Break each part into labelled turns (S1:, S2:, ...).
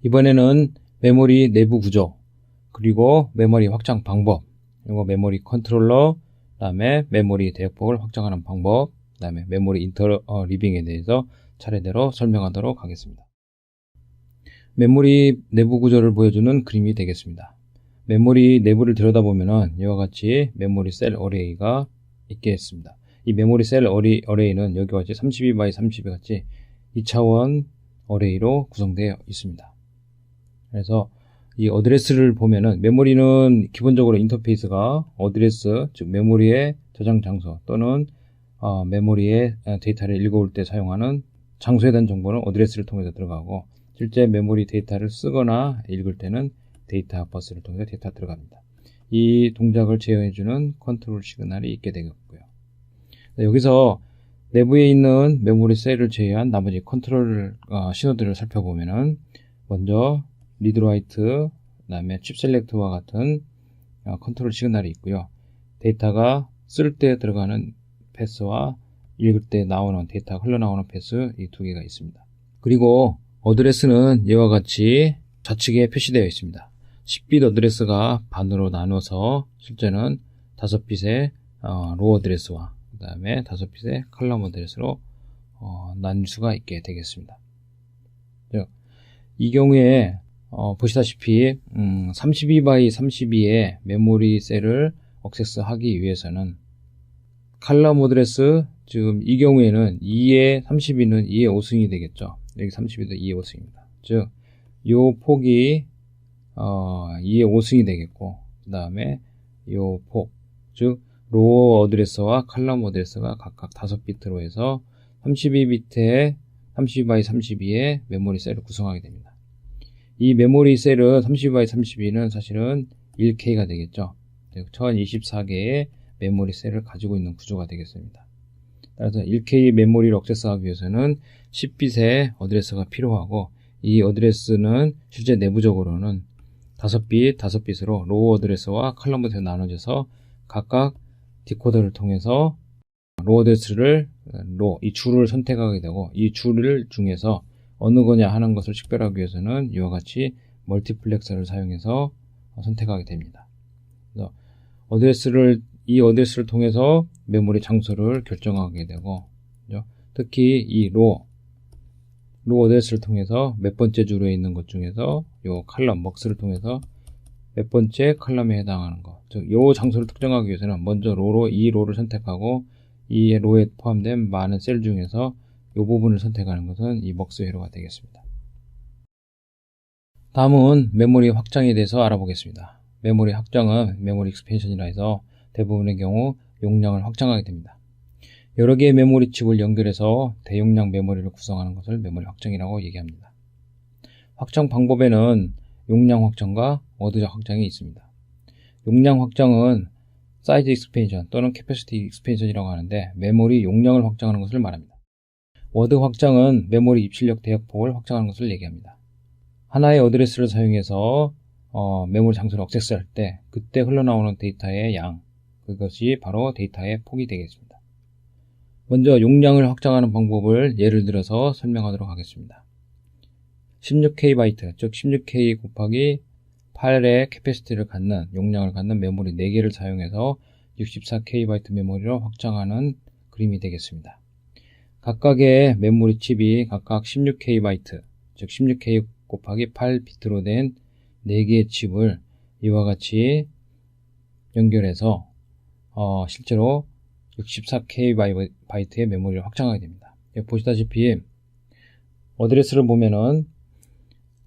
S1: 이번에는 메모리 내부 구조, 그리고 메모리 확장 방법, 그리고 메모리 컨트롤러, 그 다음에 메모리 대역폭을 확장하는 방법, 그 다음에 메모리 인터 리빙에 대해서 차례대로 설명하도록 하겠습니다. 메모리 내부 구조를 보여주는 그림이 되겠습니다. 메모리 내부를 들여다보면 이와 같이 메모리 셀 어레이가 있겠습니다. 이 메모리 셀 어레이는 여기와 같이 32x32 같이 2차원 어레이로 구성되어 있습니다. 그래서 이 어드레스를 보면은 메모리는 기본적으로 인터페이스가 어드레스, 즉 메모리의 저장 장소 또는 메모리의 데이터를 읽어올 때 사용하는 장소에 대한 정보는 어드레스를 통해서 들어가고, 실제 메모리 데이터를 쓰거나 읽을 때는 데이터 버스를 통해서 데이터가 들어갑니다. 이 동작을 제어해주는 컨트롤 시그널이 있게 되겠고요. 여기서 내부에 있는 메모리 셀을 제외한 나머지 컨트롤 신호들을 살펴보면은 먼저 리드 라이트, 그 다음에 칩 셀렉트와 같은 컨트롤 시그널이 있고요. 데이터가 쓸 때 들어가는 패스와 읽을 때 나오는 데이터가 흘러나오는 패스, 이 두 개가 있습니다. 그리고 어드레스는 이와 같이 좌측에 표시되어 있습니다. 10빗 어드레스가 반으로 나눠서 실제는 5빗의 로 어드레스와 그 다음에 5빗의 컬럼 어드레스로 나뉠 수가 있게 되겠습니다. 이 경우에 보시다시피 32x32의 메모리 셀을 액세스하기 위해서는 컬럼 어드레스, 지금 이 경우에는 2의 32는 2의 5승이 되겠죠. 여기 32도 2의 5승입니다. 즉, 요 폭이 2의 5승이 되겠고, 그 다음에 요 폭, 즉 로어 어드레스와 컬럼 어드레스가 각각 5비트로 해서 32비트의 32x32의 메모리 셀을 구성하게 됩니다. 이 메모리 셀은 32x32는 사실은 1K가 되겠죠. 1024개의 메모리 셀을 가지고 있는 구조가 되겠습니다. 따라서 1K 메모리를 액세스하기 위해서는 10빗의 어드레스가 필요하고, 이 어드레스는 실제 내부적으로는 5빗으로 로우 어드레스와 컬럼 어드레스가 나눠져서 각각 디코더를 통해서 로우 어드레스를 이 줄을 선택하게 되고, 이 줄을 중에서 어느 거냐 하는 것을 식별하기 위해서는 이와 같이 멀티플렉서를 사용해서 선택하게 됩니다. 그래서 이 어드레스를 통해서 메모리 장소를 결정하게 되고, 특히 이 로 어드레스를 통해서 몇 번째 줄에 있는 것 중에서 요 칼럼 먹스를 통해서 몇 번째 칼럼에 해당하는 것, 즉 요 장소를 특정하기 위해서는 먼저 이 로를 선택하고, 이 로에 포함된 많은 셀 중에서 이 부분을 선택하는 것은 이 먹스 회로가 되겠습니다. 다음은 메모리 확장에 대해서 알아보겠습니다. 메모리 확장은 메모리 익스펜션이라 해서 대부분의 경우 용량을 확장하게 됩니다. 여러 개의 메모리 칩을 연결해서 대용량 메모리를 구성하는 것을 메모리 확장이라고 얘기합니다. 확장 방법에는 용량 확장과 워드 확장이 있습니다. 용량 확장은 사이즈 익스펜션 또는 캐패시티 익스펜션이라고 하는데, 메모리 용량을 확장하는 것을 말합니다. 워드 확장은 메모리 입출력 대역폭을 확장하는 것을 얘기합니다. 하나의 어드레스를 사용해서 메모리 장소를 액세스할 때 그때 흘러나오는 데이터의 양, 그것이 바로 데이터의 폭이 되겠습니다. 먼저 용량을 확장하는 방법을 예를 들어서 설명하도록 하겠습니다. 16K 바이트, 즉 16K 곱하기 8의 캐패시티를 갖는, 용량을 갖는 메모리 4개를 사용해서 64K 바이트 메모리로 확장하는 그림이 되겠습니다. 각각의 메모리 칩이 각각 16K 바이트, 즉 16K 곱하기 8비트로 된 4개의 칩을 이와 같이 연결해서 실제로 64K 바이트의 메모리를 확장하게 됩니다. 보시다시피 어드레스를 보면은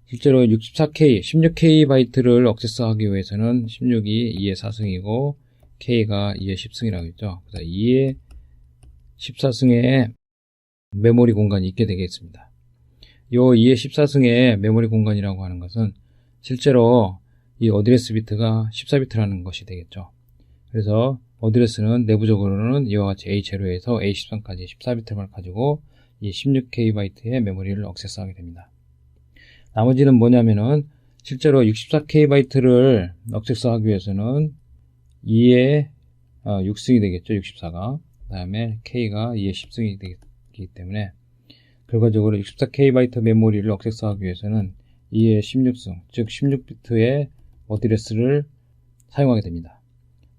S1: 실제로 16K 바이트를 액세스하기 위해서는 16이 2의 4승이고 K가 2의 10승이라고 했죠. 그래서 2의 14승의 메모리 공간이 있게 되겠습니다. 이 2의 14승의 메모리 공간이라고 하는 것은 실제로 이 어드레스 비트가 14비트라는 것이 되겠죠. 그래서 어드레스는 내부적으로는 이와 같이 A0에서 A13까지 14비트를 가지고 이 16K 바이트의 메모리를 액세스하게 됩니다. 나머지는 뭐냐면은 실제로 64K 바이트를 액세스하기 위해서는 2의 6승이 되겠죠. 64가. 그 다음에 K가 2의 10승이 되기 때문에 결과적으로 64K 바이트 메모리를 액세스하기 위해서는 2의 16승, 즉 16비트의 어드레스를 사용하게 됩니다.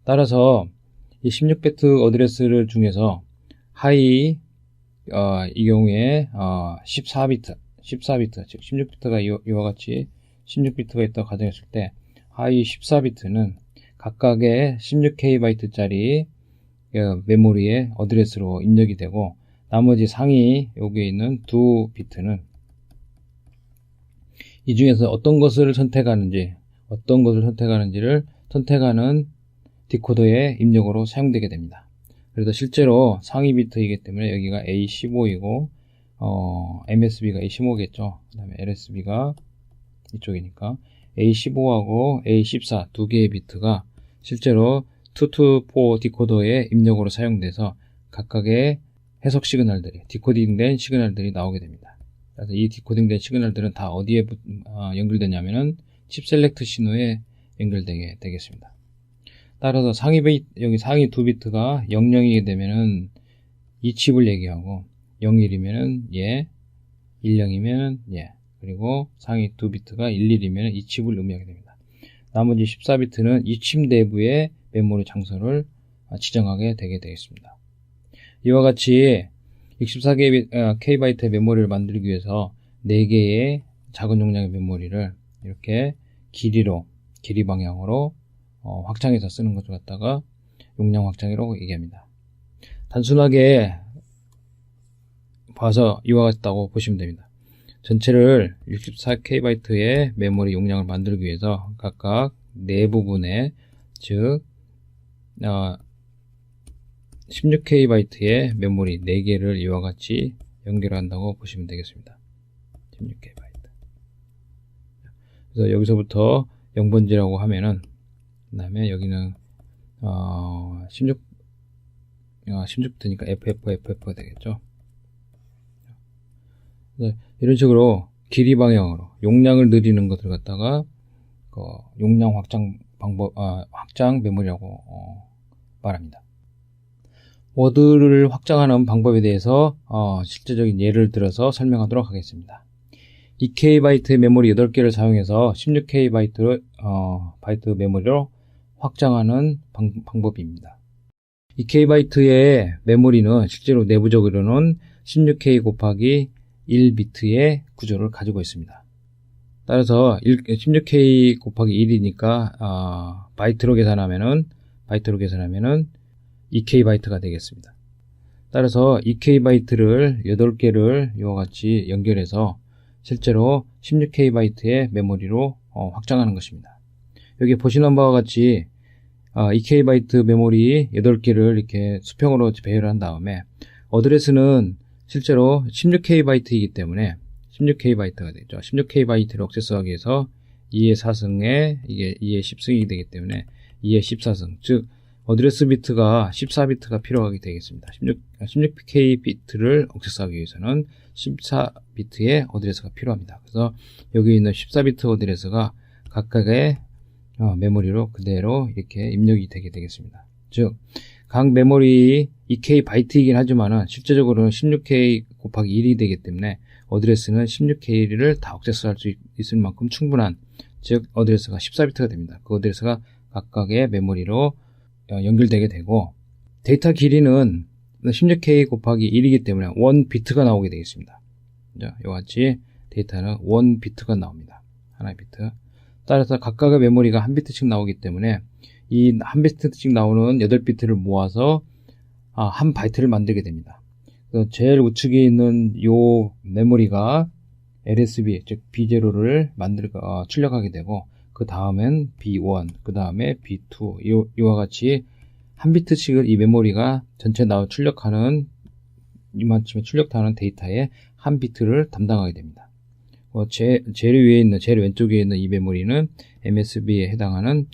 S1: 따라서 이 16비트 어드레스를 중에서 하이 이 경우에 14비트, 즉 16비트가 이와 같이 16비트가 있다고 가정했을 때 하이 14비트는 각각의 16KB짜리 메모리의 어드레스로 입력이 되고, 나머지 상위 여기에 있는 두 비트는 이 중에서 어떤 것을 선택하는지를 선택하는 디코더의 입력으로 사용되게 됩니다. 그래서 실제로 상위 비트이기 때문에 여기가 A15이고 MSB가 A15겠죠. 그 다음에 LSB가 이쪽이니까 A15하고 A14 두 개의 비트가 실제로 2to4 디코더의 입력으로 사용돼서 각각의 해석 시그널들이, 디코딩된 시그널들이 나오게 됩니다. 그래서 이 디코딩된 시그널들은 다 어디에 연결되냐면은 칩 셀렉트 신호에 연결되게 되겠습니다. 따라서 여기 상위 두 비트가 00이게 되면은 이 칩을 얘기하고, 01이면은 얘, 10이면은 얘, 그리고 상위 두 비트가 11이면 이 칩을 의미하게 됩니다. 나머지 14비트는 이 칩 내부의 메모리 장소를 지정하게 되게 되겠습니다. 이와 같이 64KB의 메모리를 만들기 위해서 4개의 작은 용량의 메모리를 이렇게 길이 방향으로 확장해서 쓰는 것을 갖다가 용량 확장이라고 얘기합니다. 단순하게 봐서 이와 같다고 보시면 됩니다. 전체를 64KB의 메모리 용량을 만들기 위해서 각각 네 부분에, 즉 16KB의 메모리 4개를 이와 같이 연결한다고 보시면 되겠습니다. 16KB. 그래서 여기서부터 0번지라고 하면은, 그 다음에 여기는 16부터니까 FF가 되겠죠. 이런 식으로 길이 방향으로 용량을 늘리는 것을 갖다가 용량 확장 방법, 확장 메모리라고 말합니다. 워드를 확장하는 방법에 대해서 실제적인 예를 들어서 설명하도록 하겠습니다. 2KB 메모리 8개를 사용해서 16KB 바이트 메모리로 확장하는 방법입니다. 2KB의 메모리는 실제로 내부적으로는 16K 곱하기 1비트의 구조를 가지고 있습니다. 따라서 16K 곱하기 1이니까 바이트로 계산하면은 2KB가 되겠습니다. 따라서 2KB를 8개를 이와 같이 연결해서 실제로 16KB의 메모리로 확장하는 것입니다. 여기 보시는 바와 같이 2KB 메모리 8개를 이렇게 수평으로 배열을 한 다음에 어드레스는 실제로 16KB이기 때문에 16KB가 되죠. 16KB를 액세스하기 위해서 2의 4승에 이게 2의 10승이 되기 때문에 2의 14승, 즉 어드레스 비트가 14비트가 필요하게 되겠습니다. 16K 비트를 액세스하기 위해서는 14비트의 어드레스가 필요합니다. 그래서 여기 있는 14비트 어드레스가 각각의 메모리로 그대로 이렇게 입력이 되게 되겠습니다. 즉, 각 메모리 2K 바이트이긴 하지만은 실제적으로는 16K 곱하기 1이 되기 때문에 어드레스는 16K를 다 액세스할 수 있을 만큼 충분한, 즉 어드레스가 14비트가 됩니다. 그 어드레스가 각각의 메모리로 연결되게 되고, 데이터 길이는 16K 곱하기 1이기 때문에 1비트가 나오게 되겠습니다. 이와 같이 데이터는 1비트가 나옵니다. 하나의 비트. 따라서 각각의 메모리가 한 비트씩 나오기 때문에 이 한 비트씩 나오는 8비트를 모아서 한 바이트를 만들게 됩니다. 제일 우측에 있는 이 메모리가 LSB, 즉 B0를 출력하게 되고, 그 다음엔 B1, 그 다음에 B2, 이와 같이 한 비트씩을 이 메모리가 전체 출력하는, 이만큼의 출력하는 데이터의 한 비트를 담당하게 됩니다. 제일 왼쪽에 있는 이 메모리는 MSB에 해당하는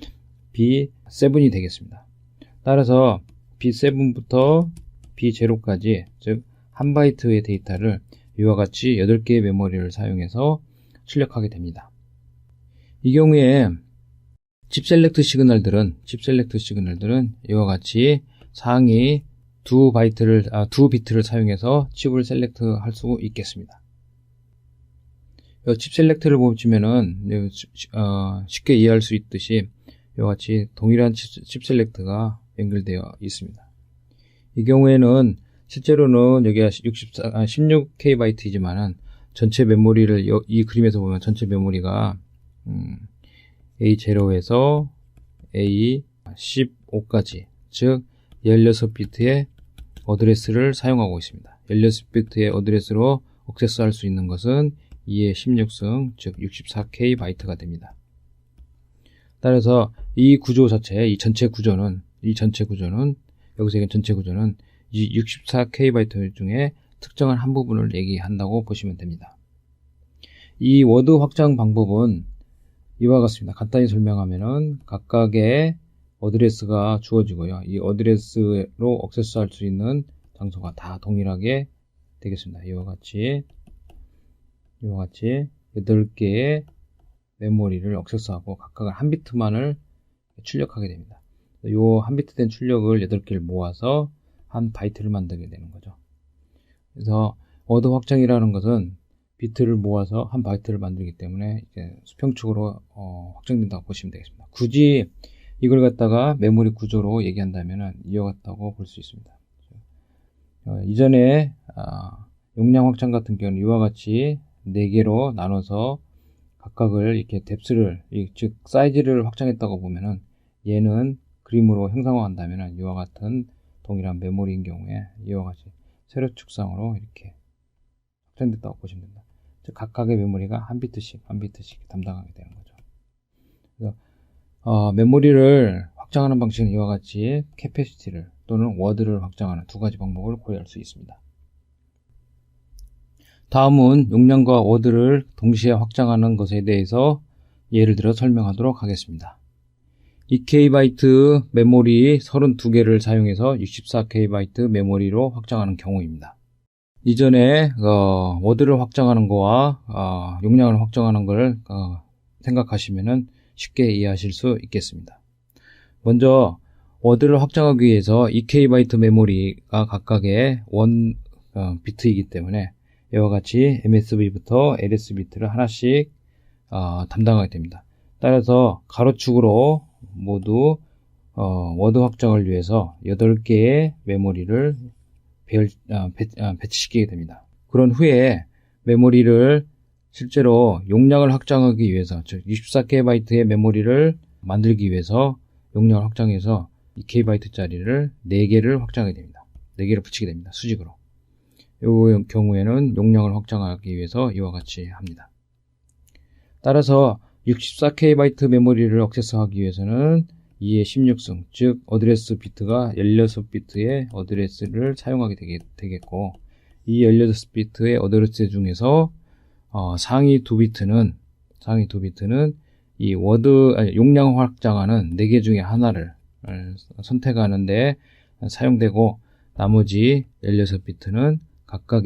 S1: B7이 되겠습니다. 따라서 B7부터 B0까지, 즉 한 바이트의 데이터를 이와 같이 8개의 메모리를 사용해서 출력하게 됩니다. 이 경우에 칩 셀렉트 시그널들은 이와 같이 상위 두 비트를 사용해서 칩을 셀렉트 할 수 있겠습니다. 칩 셀렉트를 보시면은 쉽게 이해할 수 있듯이 이와 같이 동일한 칩 셀렉트가 연결되어 있습니다. 이 경우에는 실제로는 여기가 16KB 전체 메모리를 이 그림에서 보면 전체 메모리가 A0에서 A15까지 즉 16비트의 어드레스를 사용하고 있습니다. 16비트의 어드레스로 액세스할 수 있는 것은 2의 16승 즉 64KB 됩니다. 따라서 이 구조 자체, 이 전체 구조는 여기서 얘기한 전체 구조는 이 64KB 중에 특정한 한 부분을 얘기한다고 보시면 됩니다. 이 워드 확장 방법은 이와 같습니다. 간단히 설명하면은 각각의 어드레스가 주어지고요. 이 어드레스로 액세스할 수 있는 장소가 다 동일하게 되겠습니다. 이와 같이 8개의 메모리를 액세스하고 각각 한 비트만을 출력하게 됩니다. 이 한 비트 된 출력을 8개를 모아서 한 바이트를 만들게 되는 거죠. 그래서 워드 확장이라는 것은 비트를 모아서 한 바이트를 만들기 때문에 이제 수평축으로 확장된다고 보시면 되겠습니다. 굳이 이걸 갖다가 메모리 구조로 얘기한다면 이와 같다고 볼 수 있습니다. 이전에 용량 확장 같은 경우는 이와 같이 4개로 나눠서 각각을 이렇게 뎁스를 즉 사이즈를 확장했다고 보면은 얘는 그림으로 형상화한다면 이와 같은 동일한 메모리인 경우에 이와 같이 세로 축상으로 이렇게 확장됐다고 보시면 됩니다. 즉 각각의 메모리가 한 비트씩 담당하게 되는 거죠. 그래서 메모리를 확장하는 방식은 이와 같이 캐패시티를 또는 워드를 확장하는 두 가지 방법을 고려할 수 있습니다. 다음은 용량과 워드를 동시에 확장하는 것에 대해서 예를 들어 설명하도록 하겠습니다. 2KB 메모리 32개를 사용해서 64KB 메모리로 확장하는 경우입니다. 이전에 워드를 확장하는 거와 용량을 확장하는 걸 생각하시면 쉽게 이해하실 수 있겠습니다. 먼저 워드를 확장하기 위해서 2KB 메모리가 각각의 1비트이기 때문에 이와 같이 MSB부터 LS비트를 하나씩 담당하게 됩니다. 따라서 가로축으로 모두 워드 확장을 위해서 8개의 메모리를 배치시키게 됩니다. 그런 후에 메모리를 실제로 용량을 확장하기 위해서 즉 64KB의 메모리를 만들기 위해서 용량을 확장해서 2KB짜리를 4개를 확장하게 됩니다. 4개를 붙이게 됩니다. 수직으로. 이 경우에는 용량을 확장하기 위해서 이와 같이 합니다. 따라서 64KB 메모리를 액세스하기 위해서는 2의 16승, 즉 어드레스 비트가 16비트의 어드레스를 사용하게 되겠고 이 16비트의 어드레스 중에서 상위 2비트는 이 용량 확장하는 4개 중에 하나를 선택하는데 사용되고 나머지 16비트는 각각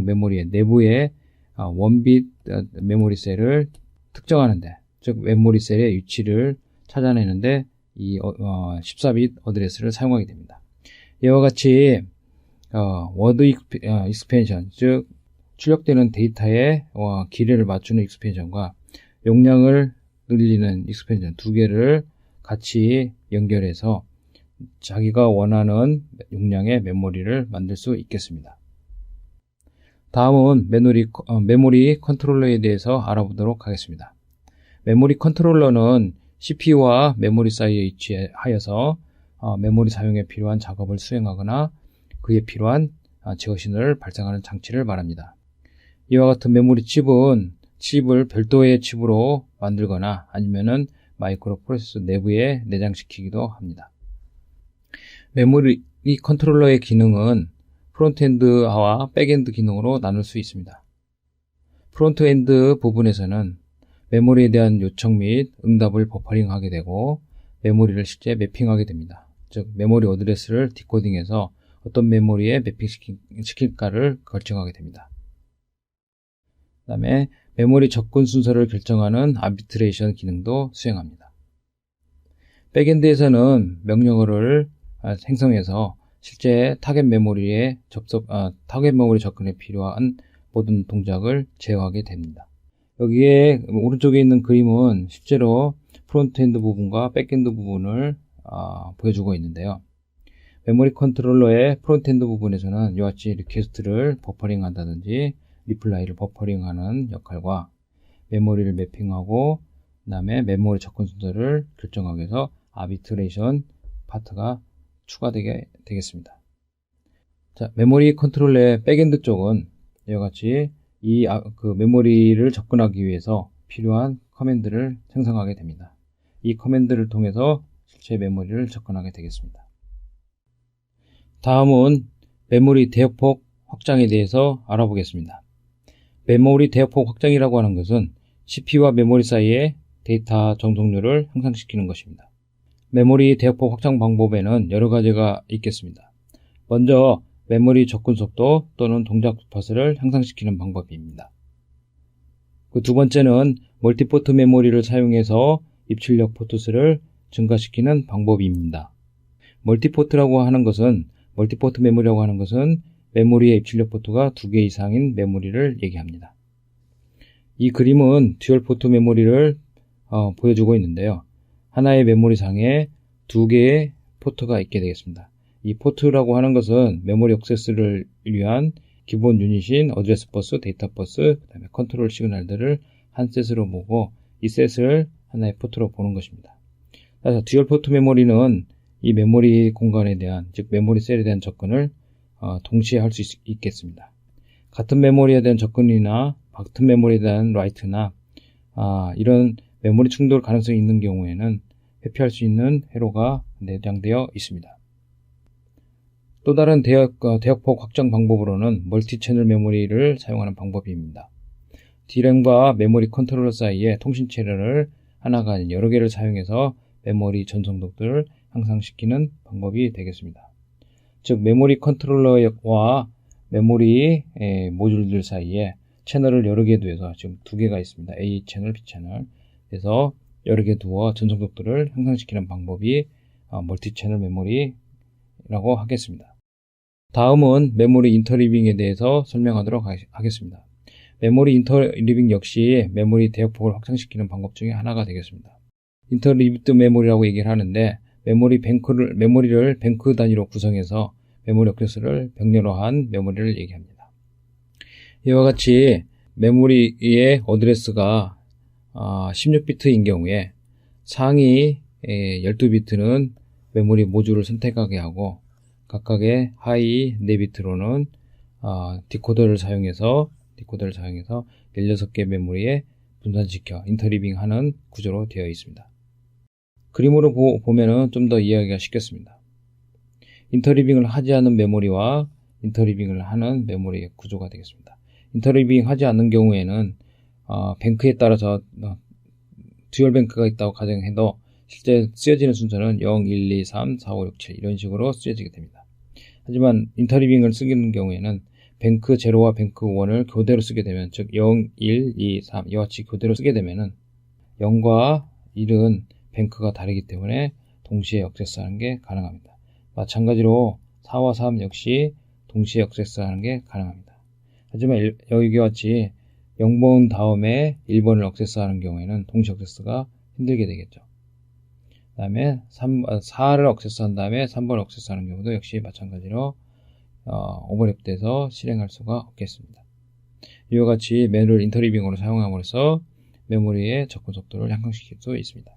S1: 메모리의 내부의 원빗 메모리 셀을 특정하는데, 즉 메모리 셀의 위치를 찾아내는데 이 14비트 어드레스를 사용하게 됩니다. 이와 같이 워드 익스펜션, 즉 출력되는 데이터의 길이를 맞추는 익스펜션과 용량을 늘리는 익스펜션 2개를 같이 연결해서 자기가 원하는 용량의 메모리를 만들 수 있겠습니다. 다음은 메모리 컨트롤러에 대해서 알아보도록 하겠습니다. 메모리 컨트롤러는 CPU와 메모리 사이에 위치하여서 메모리 사용에 필요한 작업을 수행하거나 그에 필요한 제어신호를 발생하는 장치를 말합니다. 이와 같은 메모리 칩을 별도의 칩으로 만들거나 아니면은 마이크로 프로세서 내부에 내장시키기도 합니다. 메모리 컨트롤러의 기능은 프론트엔드와 백엔드 기능으로 나눌 수 있습니다. 프론트엔드 부분에서는 메모리에 대한 요청 및 응답을 버퍼링하게 되고 메모리를 실제 매핑하게 됩니다. 즉 메모리 어드레스를 디코딩해서 어떤 메모리에 매핑시킬까를 결정하게 됩니다. 그 다음에 메모리 접근 순서를 결정하는 아비트레이션 기능도 수행합니다. 백엔드에서는 명령어를 생성해서 실제 타겟 메모리 접근에 필요한 모든 동작을 제어하게 됩니다. 여기에 오른쪽에 있는 그림은 실제로 프론트엔드 부분과 백엔드 부분을 보여주고 있는데요. 메모리 컨트롤러의 프론트엔드 부분에서는 이와 같이 리퀘스트를 버퍼링 한다든지 리플라이를 버퍼링하는 역할과 메모리를 매핑하고 그 다음에 메모리 접근 순서를 결정하기 위해서 아비트레이션 파트가 추가되게 되겠습니다. 자, 메모리 컨트롤러의 백엔드 쪽은 이와 같이 그 메모리를 접근하기 위해서 필요한 커맨드를 생성하게 됩니다. 이 커맨드를 통해서 실제 메모리를 접근하게 되겠습니다. 다음은 메모리 대역폭 확장에 대해서 알아보겠습니다. 메모리 대역폭 확장이라고 하는 것은 CPU와 메모리 사이의 데이터 전송률을 향상시키는 것입니다. 메모리 대역폭 확장 방법에는 여러 가지가 있겠습니다. 먼저 메모리 접근 속도 또는 동작 주파수를 향상시키는 방법입니다. 그 두 번째는 멀티포트 메모리를 사용해서 입출력 포트수를 증가시키는 방법입니다. 멀티포트 메모리라고 하는 것은 메모리의 입출력 포트가 2개 이상인 메모리를 얘기합니다. 이 그림은 듀얼 포트 메모리를 보여주고 있는데요. 하나의 메모리상에 2개의 포트가 있게 되겠습니다. 이 포트라고 하는 것은 메모리 액세스를 위한 기본 유닛인 어드레스 버스, 데이터 버스, 그 다음에 컨트롤 시그널들을 한 셋으로 보고 이 셋을 하나의 포트로 보는 것입니다. 따라서 듀얼 포트 메모리는 이 메모리 공간에 대한, 즉 메모리 셀에 대한 접근을 동시에 할 수 있겠습니다. 같은 메모리에 대한 접근이나 같은 메모리에 대한 라이트나 이런 메모리 충돌 가능성이 있는 경우에는 회피할 수 있는 회로가 내장되어 있습니다. 또 다른 대역폭 확장 방법으로는 멀티 채널 메모리를 사용하는 방법입니다. D램과 메모리 컨트롤러 사이에 통신 채널을 하나가 아닌 여러 개를 사용해서 메모리 전송도들을 향상시키는 방법이 되겠습니다. 즉 메모리 컨트롤러와 메모리 모듈들 사이에 채널을 여러 개 두어서 지금 2개가 있습니다. A 채널, B 채널. 그래서 여러 개 두어 전송도들을 향상시키는 방법이 멀티 채널 메모리라고 하겠습니다. 다음은 메모리 인터리빙에 대해서 설명하도록 하겠습니다. 메모리 인터리빙 역시 메모리 대역폭을 확장시키는 방법 중에 하나가 되겠습니다. 인터리비트 메모리라고 얘기를 하는데 메모리를 뱅크 단위로 구성해서 메모리 액세스를 병렬로 한 메모리를 얘기합니다. 이와 같이 메모리의 어드레스가 16비트인 경우에 상위 12비트는 메모리 모듈을 선택하게 하고 각각의 하위 4비트로는 디코더를 사용해서 16개 메모리에 분산시켜 인터리빙하는 구조로 되어 있습니다. 그림으로 보면은 좀 더 이해하기가 쉽겠습니다. 인터리빙을 하지 않은 메모리와 인터리빙을 하는 메모리의 구조가 되겠습니다. 인터리빙 하지 않는 경우에는 뱅크에 따라서 듀얼 뱅크가 있다고 가정해도 실제 쓰여지는 순서는 0, 1, 2, 3, 4, 5, 6, 7 이런 식으로 쓰여지게 됩니다. 하지만 인터리빙을 쓰는 경우에는 뱅크 0와 뱅크 1을 교대로 쓰게 되면, 즉 0, 1, 2, 3 이와 같이 교대로 쓰게 되면은 0과 1은 뱅크가 다르기 때문에 동시에 액세스하는 게 가능합니다. 마찬가지로 4와 3 역시 동시에 액세스하는 게 가능합니다. 하지만 여기와 같이 0번 다음에 1번을 액세스하는 경우에는 동시 액세스가 힘들게 되겠죠. 그 다음에 4를 액세스한 다음에 3번을 액세스하는 경우도 역시 마찬가지로 오버랩돼서 실행할 수가 없겠습니다. 이와 같이 메모리를 인터리빙으로 사용함으로써 메모리의 접근 속도를 향상시킬 수 있습니다.